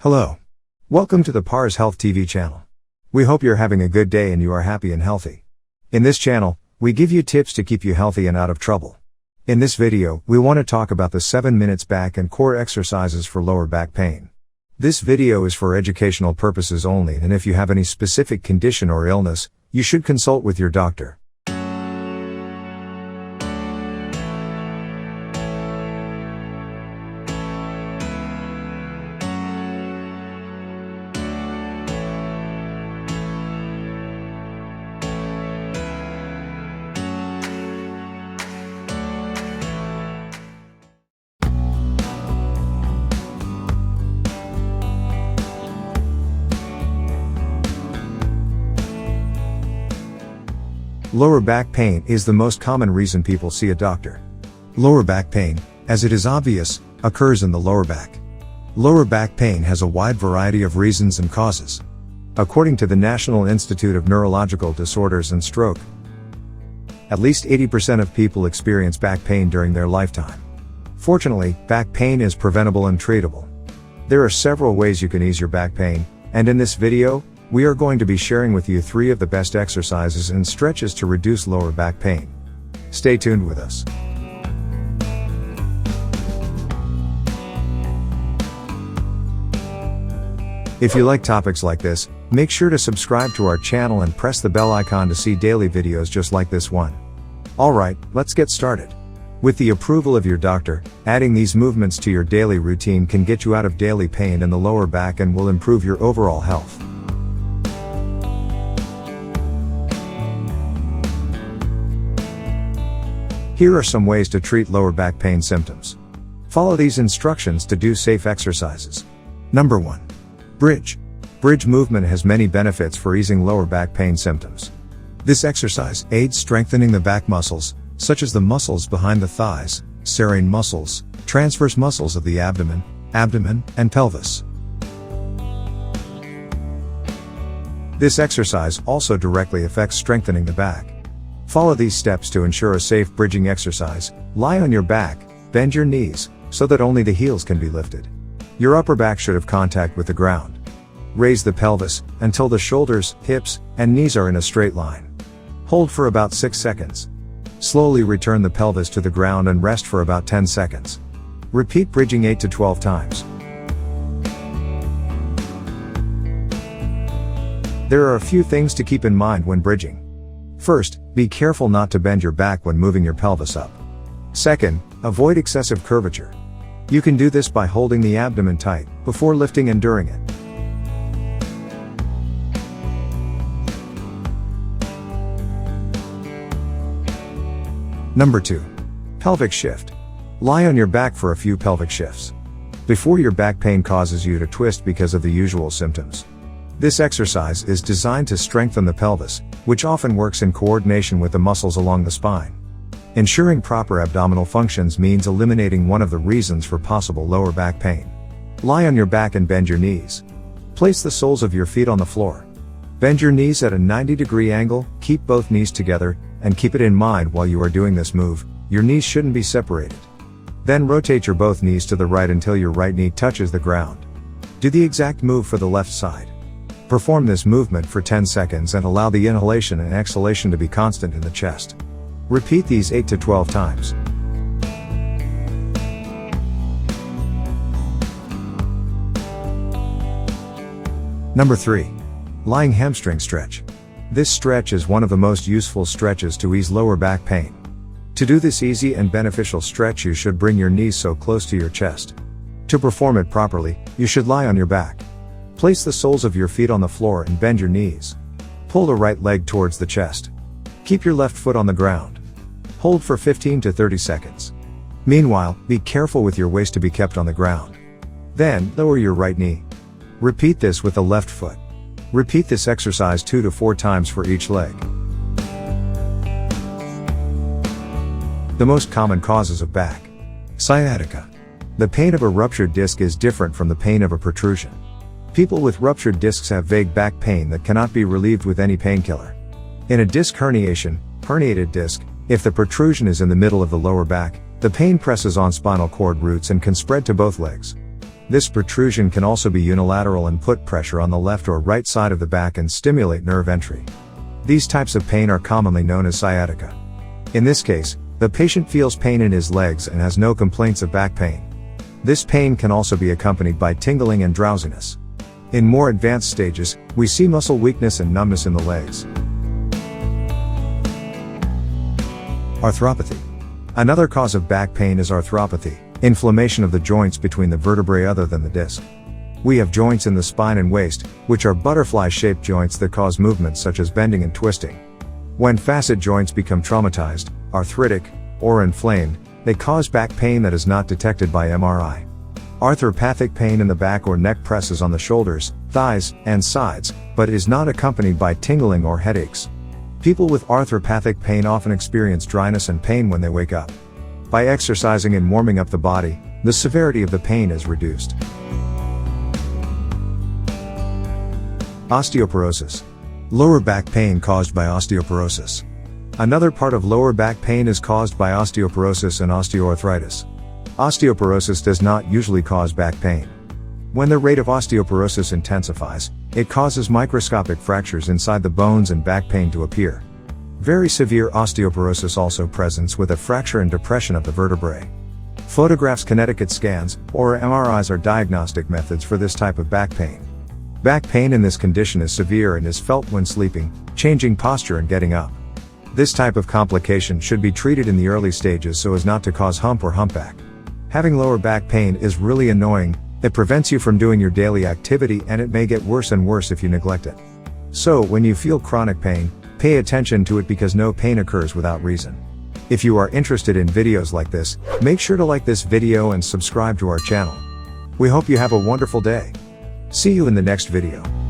Hello. Welcome to the Pars Health TV channel. We hope you're having a good day and you are happy and healthy. In this channel, we give you tips to keep you healthy and out of trouble. In this video, we want to talk about the 7 minutes back and core exercises for lower back pain. This video is for educational purposes only, and if you have any specific condition or illness, you should consult with your doctor. Lower back pain is the most common reason people see a doctor. Lower back pain, as it is obvious, occurs in the lower back. Lower back pain has a wide variety of reasons and causes. According to the National Institute of Neurological Disorders and Stroke, at least 80% of people experience back pain during their lifetime. Fortunately, back pain is preventable and treatable. There are several ways you can ease your back pain, and in this video, we are going to be sharing with you 3 of the best exercises and stretches to reduce lower back pain. Stay tuned with us. If you like topics like this, make sure to subscribe to our channel and press the bell icon to see daily videos just like this one. Alright, let's get started. With the approval of your doctor, adding these movements to your daily routine can get you out of daily pain in the lower back and will improve your overall health. Here are some ways to treat lower back pain symptoms. Follow these instructions to do safe exercises. Number 1. Bridge. Bridge movement has many benefits for easing lower back pain symptoms. This exercise aids strengthening the back muscles, such as the muscles behind the thighs, serine muscles, transverse muscles of the abdomen, and pelvis. This exercise also directly affects strengthening the back. Follow these steps to ensure a safe bridging exercise. Lie on your back, bend your knees, so that only the heels can be lifted. Your upper back should have contact with the ground. Raise the pelvis, until the shoulders, hips, and knees are in a straight line. Hold for about 6 seconds. Slowly return the pelvis to the ground and rest for about 10 seconds. Repeat bridging 8 to 12 times. There are a few things to keep in mind when bridging. First, be careful not to bend your back when moving your pelvis up. Second, avoid excessive curvature. You can do this by holding the abdomen tight, before lifting and during it. Number 2. Pelvic shift. Lie on your back for a few pelvic shifts before your back pain causes you to twist because of the usual symptoms. This exercise is designed to strengthen the pelvis, which often works in coordination with the muscles along the spine. Ensuring proper abdominal functions means eliminating one of the reasons for possible lower back pain. Lie on your back and bend your knees. Place the soles of your feet on the floor. Bend your knees at a 90-degree angle, keep both knees together, and keep it in mind while you are doing this move, your knees shouldn't be separated. Then rotate your both knees to the right until your right knee touches the ground. Do the exact move for the left side. Perform this movement for 10 seconds and allow the inhalation and exhalation to be constant in the chest. Repeat these 8 to 12 times. Number 3. Lying hamstring stretch. This stretch is one of the most useful stretches to ease lower back pain. To do this easy and beneficial stretch, you should bring your knees so close to your chest. To perform it properly, you should lie on your back. Place the soles of your feet on the floor and bend your knees. Pull the right leg towards the chest. Keep your left foot on the ground. Hold for 15 to 30 seconds. Meanwhile, be careful with your waist to be kept on the ground. Then, lower your right knee. Repeat this with the left foot. Repeat this exercise 2 to 4 times for each leg. The most common causes of back. Sciatica. The pain of a ruptured disc is different from the pain of a protrusion. People with ruptured discs have vague back pain that cannot be relieved with any painkiller. In a disc herniation, herniated disc, if the protrusion is in the middle of the lower back, the pain presses on spinal cord roots and can spread to both legs. This protrusion can also be unilateral and put pressure on the left or right side of the back and stimulate nerve entry. These types of pain are commonly known as sciatica. In this case, the patient feels pain in his legs and has no complaints of back pain. This pain can also be accompanied by tingling and drowsiness. In more advanced stages, we see muscle weakness and numbness in the legs. Arthropathy. Another cause of back pain is arthropathy, inflammation of the joints between the vertebrae other than the disc. We have joints in the spine and waist, which are butterfly-shaped joints that cause movements such as bending and twisting. When facet joints become traumatized, arthritic, or inflamed, they cause back pain that is not detected by MRI. Arthropathic pain in the back or neck presses on the shoulders, thighs, and sides, but is not accompanied by tingling or headaches. People with arthropathic pain often experience dryness and pain when they wake up. By exercising and warming up the body, the severity of the pain is reduced. Osteoporosis. Lower back pain caused by osteoporosis. Another part of lower back pain is caused by osteoporosis and osteoarthritis. Osteoporosis does not usually cause back pain. When the rate of osteoporosis intensifies, it causes microscopic fractures inside the bones and back pain to appear. Very severe osteoporosis also presents with a fracture and depression of the vertebrae. Photographs, kinetic scans, or MRIs are diagnostic methods for this type of back pain. Back pain in this condition is severe and is felt when sleeping, changing posture and getting up. This type of complication should be treated in the early stages so as not to cause hump or humpback. Having lower back pain is really annoying. It prevents you from doing your daily activity and it may get worse and worse if you neglect it. So when you feel chronic pain, pay attention to it because no pain occurs without reason. If you are interested in videos like this, make sure to like this video and subscribe to our channel. We hope you have a wonderful day. See you in the next video.